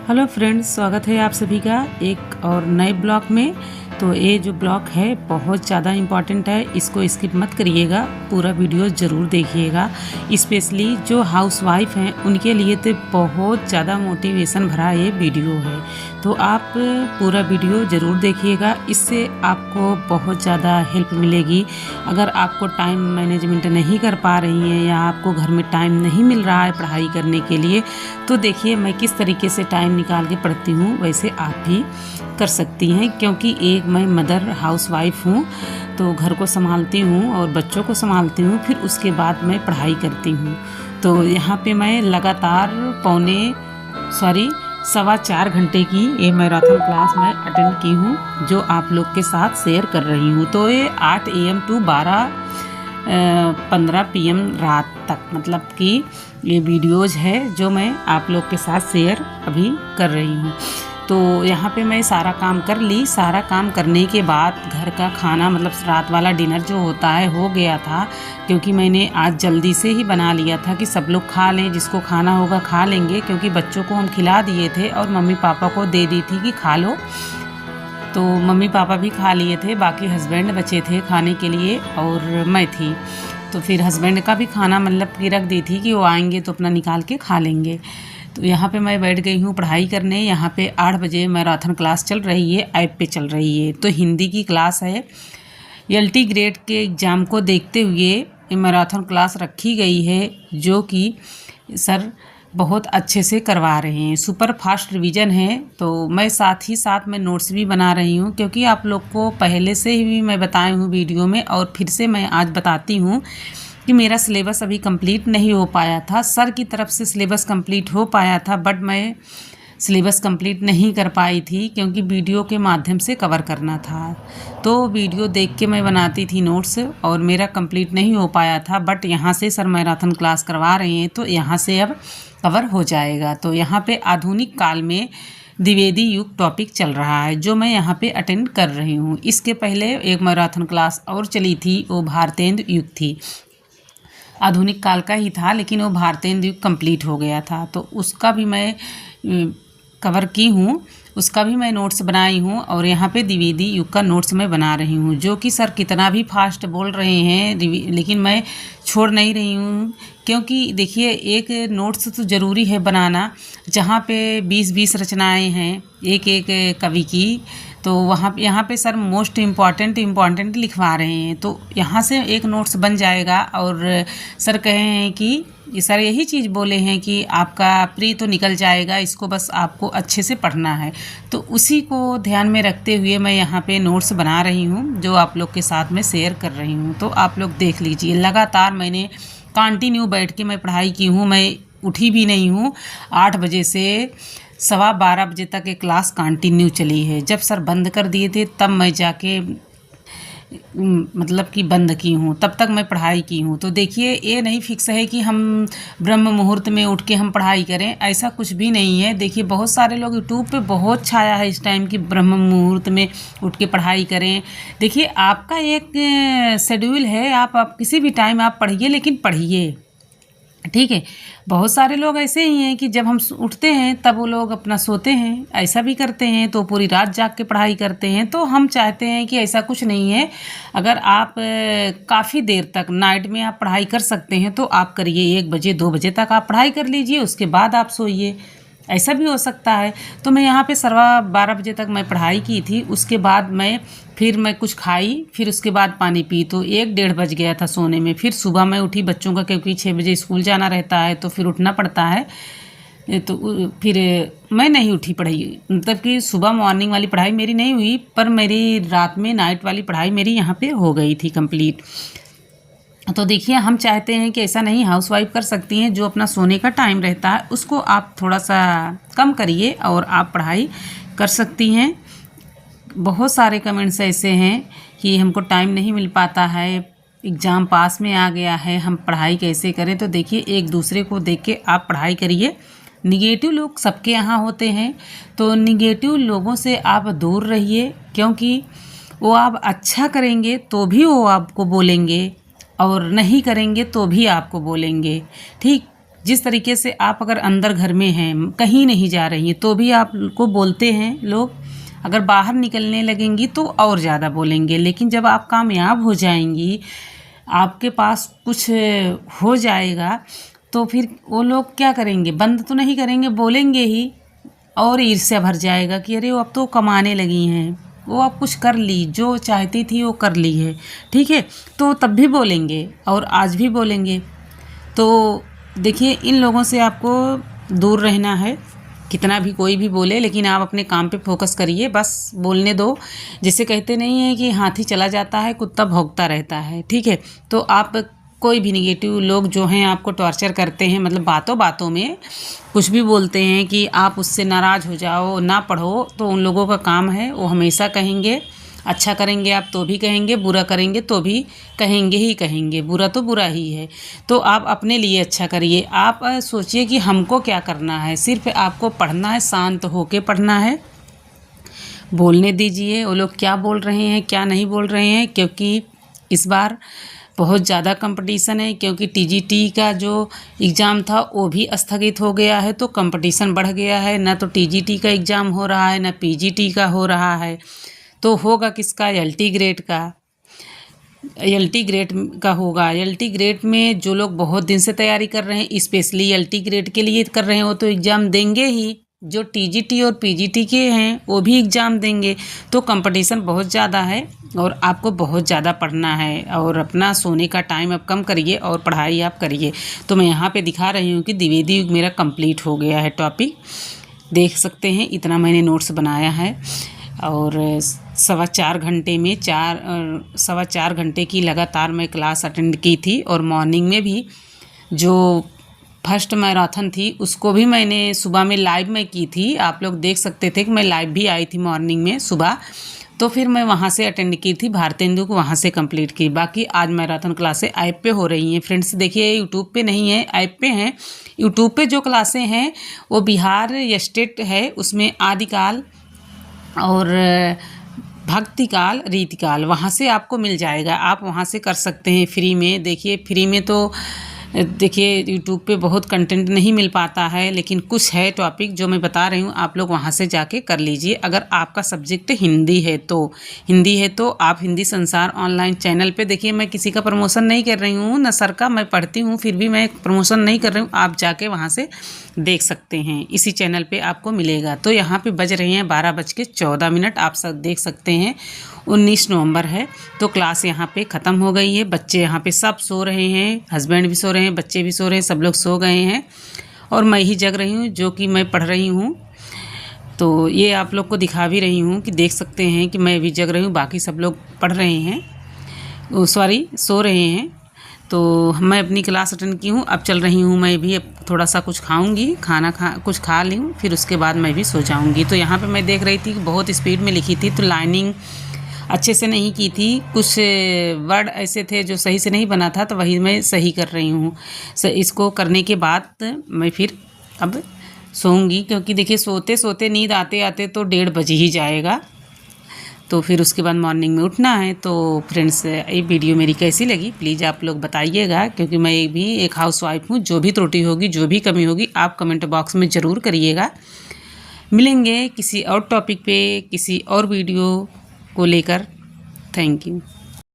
Hello friends, स्वागत है आप सभी का एक और नए ब्लॉग में। तो ये जो ब्लॉग है बहुत ज़्यादा इम्पॉर्टेंट है, इसको स्किप मत करिएगा, पूरा वीडियो ज़रूर देखिएगा। स्पेशली जो हाउसवाइफ हैं उनके लिए तो बहुत ज़्यादा मोटिवेशन भरा ये वीडियो है। तो आप पूरा वीडियो ज़रूर देखिएगा, इससे आपको बहुत ज़्यादा हेल्प मिलेगी। अगर आपको टाइम मैनेजमेंट नहीं कर पा रही हैं या आपको घर में टाइम नहीं मिल रहा है पढ़ाई करने के लिए, तो देखिए मैं किस तरीके से टाइम निकाल के पढ़ती हूँ, वैसे आप भी कर सकती हैं। क्योंकि एक मैं मदर हाउसवाइफ हूँ, तो घर को संभालती हूँ और बच्चों को संभालती हूँ, फिर उसके बाद मैं पढ़ाई करती हूँ। तो यहाँ पे मैं लगातार 4.25 घंटे की ये मैराथन क्लास मैं अटेंड की हूँ, जो आप लोग के साथ शेयर कर रही हूँ। तो ये 8 AM टू 12:15 PM रात तक, मतलब कि ये वीडियोज़ है जो मैं आप लोग के साथ शेयर अभी कर रही हूँ। तो यहाँ पे मैं सारा काम कर ली। सारा काम करने के बाद घर का खाना, मतलब रात वाला डिनर जो होता है, हो गया था। क्योंकि मैंने आज जल्दी से ही बना लिया था कि सब लोग खा लें, जिसको खाना होगा खा लेंगे। क्योंकि बच्चों को हम खिला दिए थे और मम्मी पापा को दे दी थी कि खा लो, तो मम्मी पापा भी खा लिए थे, बाकी हस्बैंड बचे थे खाने के लिए और मैं थी। तो फिर हस्बैंड का भी खाना मतलब कि रख दी थी कि वो आएंगे तो अपना निकाल के खा लेंगे। तो यहाँ पे मैं बैठ गई हूँ पढ़ाई करने। यहाँ पे 8 बजे मैराथन क्लास चल रही है, ऐप पे चल रही है। तो हिंदी की क्लास है। LT ग्रेड के एग्ज़ाम को देखते हुए ये मैराथन क्लास रखी गई है, जो कि सर बहुत अच्छे से करवा रहे हैं। सुपर फास्ट रिवीजन है। तो मैं साथ ही साथ मैं नोट्स भी बना रही हूँ, क्योंकि आप लोग को पहले से ही मैं बताई हूँ वीडियो में, और फिर से मैं आज बताती हूँ कि मेरा सिलेबस अभी कंप्लीट नहीं हो पाया था। सर की तरफ से सिलेबस कंप्लीट हो पाया था, बट मैं सिलेबस कंप्लीट नहीं कर पाई थी, क्योंकि वीडियो के माध्यम से कवर करना था। तो वीडियो देख के मैं बनाती थी नोट्स, और मेरा कंप्लीट नहीं हो पाया था। बट यहाँ से सर मैराथन क्लास करवा रहे हैं, तो यहाँ से अब कवर हो जाएगा। तो यहाँ पे आधुनिक काल में द्विवेदी युग टॉपिक चल रहा है, जो मैं यहाँ पे अटेंड कर रही हूँ। इसके पहले एक मैराथन क्लास और चली थी, वो भारतेंदु युग थी। आधुनिक काल का ही था, लेकिन वो भारतेंदु युग कंप्लीट हो गया था। तो उसका भी मैं कवर की हूँ, उसका भी मैं नोट्स बनाई हूँ। और यहाँ पे द्विवेदी युग का नोट्स मैं बना रही हूँ, जो कि सर कितना भी फास्ट बोल रहे हैं, लेकिन मैं छोड़ नहीं रही हूँ। क्योंकि देखिए, एक नोट्स तो ज़रूरी है बनाना, जहाँ पे 20-20 रचनाएं हैं एक एक कवि की। तो यहाँ पे सर मोस्ट इम्पॉर्टेंट लिखवा रहे हैं। तो यहाँ से एक नोट्स बन जाएगा। और सर कहे हैं कि सर यही चीज़ बोले हैं कि आपका प्री तो निकल जाएगा, इसको बस आपको अच्छे से पढ़ना है। तो उसी को ध्यान में रखते हुए मैं यहाँ पे नोट्स बना रही हूँ, जो आप लोग के साथ में शेयर कर रही हूँ। तो आप लोग देख लीजिए, लगातार मैंने कंटिन्यू बैठ के मैं पढ़ाई की हूँ। मैं उठी भी नहीं हूँ। 8 बजे से 12:15 बजे तक ये क्लास कंटिन्यू चली है। जब सर बंद कर दिए थे तब मैं जाके मतलब कि बंद की हूँ, तब तक मैं पढ़ाई की हूँ। तो देखिए, ये नहीं फिक्स है कि हम ब्रह्म मुहूर्त में उठ के हम पढ़ाई करें, ऐसा कुछ भी नहीं है। देखिए, बहुत सारे लोग यूट्यूब पे बहुत छाया है इस टाइम कि ब्रह्म मुहूर्त में उठ के पढ़ाई करें। देखिए, आपका एक शेड्यूल है, आप किसी भी टाइम आप पढ़िए, लेकिन पढ़िए, ठीक है। बहुत सारे लोग ऐसे ही हैं कि जब हम उठते हैं तब वो लोग अपना सोते हैं, ऐसा भी करते हैं। तो पूरी रात जाग के पढ़ाई करते हैं। तो हम चाहते हैं कि ऐसा कुछ नहीं है। अगर आप काफ़ी देर तक नाइट में आप पढ़ाई कर सकते हैं तो आप करिए। 1 बजे 2 बजे तक आप पढ़ाई कर लीजिए, उसके बाद आप सोइए, ऐसा भी हो सकता है। तो मैं यहाँ पे 12:15 बजे तक मैं पढ़ाई की थी। उसके बाद फिर मैं कुछ खाई, फिर उसके बाद पानी पी, तो 1-1:30 बज गया था सोने में। फिर सुबह मैं उठी बच्चों का, क्योंकि 6 बजे स्कूल जाना रहता है, तो फिर उठना पड़ता है। तो फिर मैं नहीं उठी पढ़ाई, मतलब कि सुबह मॉर्निंग वाली पढ़ाई मेरी नहीं हुई, पर मेरी रात में नाइट वाली पढ़ाई मेरी यहाँ पे हो गई थी कंप्लीट। तो देखिए, हम चाहते हैं कि ऐसा नहीं, हाउसवाइफ कर सकती हैं। जो अपना सोने का टाइम रहता है उसको आप थोड़ा सा कम करिए और आप पढ़ाई कर सकती हैं। बहुत सारे कमेंट्स ऐसे हैं कि हमको टाइम नहीं मिल पाता है, एग्ज़ाम पास में आ गया है, हम पढ़ाई कैसे करें। तो देखिए, एक दूसरे को देख के आप पढ़ाई करिए। निगेटिव लोग सबके यहाँ होते हैं, तो निगेटिव लोगों से आप दूर रहिए, क्योंकि वो आप अच्छा करेंगे तो भी वो आपको बोलेंगे, और नहीं करेंगे तो भी आपको बोलेंगे, ठीक। जिस तरीके से आप अगर अंदर घर में हैं, कहीं नहीं जा रही हैं, तो भी आपको बोलते हैं लोग। अगर बाहर निकलने लगेंगी तो और ज़्यादा बोलेंगे, लेकिन जब आप कामयाब हो जाएंगी, आपके पास कुछ हो जाएगा, तो फिर वो लोग क्या करेंगे, बंद तो नहीं करेंगे, बोलेंगे ही। और ईर्ष्या भर जाएगा कि अरे वो अब तो कमाने लगी हैं, वो अब कुछ कर ली, जो चाहती थी वो कर ली है, ठीक है। तो तब भी बोलेंगे और आज भी बोलेंगे। तो देखिए, इन लोगों से आपको दूर रहना है, कितना भी कोई भी बोले, लेकिन आप अपने काम पे फोकस करिए, बस बोलने दो। जैसे कहते नहीं है कि हाथी चला जाता है, कुत्ता भौंकता रहता है, ठीक है। तो आप कोई भी निगेटिव लोग जो हैं आपको टॉर्चर करते हैं, मतलब बातों बातों में कुछ भी बोलते हैं कि आप उससे नाराज़ हो जाओ, ना पढ़ो, तो उन लोगों का काम है, वो हमेशा कहेंगे। अच्छा करेंगे आप तो भी कहेंगे, बुरा करेंगे तो भी कहेंगे ही कहेंगे, बुरा तो बुरा ही है। तो आप अपने लिए अच्छा करिए। आप सोचिए कि हमको क्या करना है, सिर्फ आपको पढ़ना है, शांत होके पढ़ना है। बोलने दीजिए वो लोग क्या बोल रहे हैं, क्या नहीं बोल रहे हैं, क्योंकि इस बार बहुत ज़्यादा कंपटीशन है। क्योंकि टीजीटी का जो एग्ज़ाम था वो भी स्थगित हो गया है, तो कंपटीशन बढ़ गया है। ना तो टीजीटी का एग्ज़ाम हो रहा है, ना पीजीटी का हो रहा है। तो होगा किसका, एलटी ग्रेड का। एलटी ग्रेड का होगा। एलटी ग्रेड में जो लोग बहुत दिन से तैयारी कर रहे हैं, स्पेशली एलटी ग्रेड के लिए कर रहे हैं, वो तो एग्ज़ाम देंगे ही। जो टीजीटी और पीजीटी के हैं वो भी एग्ज़ाम देंगे। तो कंपटीशन बहुत ज़्यादा है और आपको बहुत ज़्यादा पढ़ना है। और अपना सोने का टाइम आप कम करिए और पढ़ाई आप करिए। तो मैं यहाँ पे दिखा रही हूँ कि द्विवेदी युग मेरा कंप्लीट हो गया है। टॉपिक देख सकते हैं, इतना मैंने नोट्स बनाया है। और 4.25 घंटे में 4.25 घंटे की लगातार मैं क्लास अटेंड की थी। और मॉर्निंग में भी जो फर्स्ट मैराथन थी उसको भी मैंने सुबह में लाइव में की थी। आप लोग देख सकते थे कि मैं लाइव भी आई थी मॉर्निंग में सुबह। तो फिर मैं वहाँ से अटेंड की थी, भारतेंदु को वहाँ से कंप्लीट की। बाकी आज मैराथन क्लासें ऐप पे हो रही हैं फ्रेंड्स। देखिए, यूट्यूब पे नहीं है, ऐप पे हैं। यूट्यूब पे जो क्लासें हैं वो बिहार स्टेट है, उसमें आदिकाल और भक्तिकाल, रीतिकाल, वहाँ से आपको मिल जाएगा। आप वहाँ से कर सकते हैं फ्री में। देखिए, फ्री में तो देखिए यूट्यूब पे बहुत कंटेंट नहीं मिल पाता है, लेकिन कुछ है टॉपिक जो मैं बता रही हूँ, आप लोग वहाँ से जाके कर लीजिए। अगर आपका सब्जेक्ट हिंदी है तो आप हिंदी संसार ऑनलाइन चैनल पे देखिए। मैं किसी का प्रमोशन नहीं कर रही हूँ, न सर का, मैं पढ़ती हूँ, फिर भी मैं प्रमोशन नहीं कर रही हूँ। आप जाके वहाँ से देख सकते हैं, इसी चैनल पे आपको मिलेगा। तो यहाँ पे बज रहे हैं 12:14। आप सब देख सकते हैं 19 नवंबर है। तो क्लास यहाँ पे ख़त्म हो गई है। बच्चे यहाँ पे सब सो रहे हैं, हस्बैंड भी सो रहे हैं, बच्चे भी सो रहे हैं, सब लोग सो गए हैं और मैं ही जग रही हूँ, जो कि मैं पढ़ रही हूँ। तो ये आप लोग को दिखा भी रही हूँ कि देख सकते हैं कि मैं भी जग रही हूँ, बाकी सब लोग पढ़ रहे हैं, सो रहे हैं। तो मैं अपनी क्लास अटेंड की हूँ, अब चल रही हूँ मैं भी। अब थोड़ा सा कुछ खाऊंगी, कुछ खा लूँ, फिर उसके बाद मैं भी सो जाऊँगी। तो यहाँ पे मैं देख रही थी कि बहुत स्पीड में लिखी थी, तो लाइनिंग अच्छे से नहीं की थी, कुछ वर्ड ऐसे थे जो सही से नहीं बना था, तो वही मैं सही कर रही हूँ। इसको करने के बाद मैं फिर अब सोऊंगी, क्योंकि देखिए सोते सोते नींद आते आते तो 1:30 बज ही जाएगा। तो फिर उसके बाद मॉर्निंग में उठना है। तो फ्रेंड्स, ये वीडियो मेरी कैसी लगी प्लीज़ आप लोग बताइएगा, क्योंकि मैं भी एक हाउसवाइफ हूँ। जो भी त्रुटि होगी, जो भी कमी होगी, आप कमेंट बॉक्स में ज़रूर करिएगा। मिलेंगे किसी और टॉपिक पे, किसी और वीडियो को लेकर। Thank you.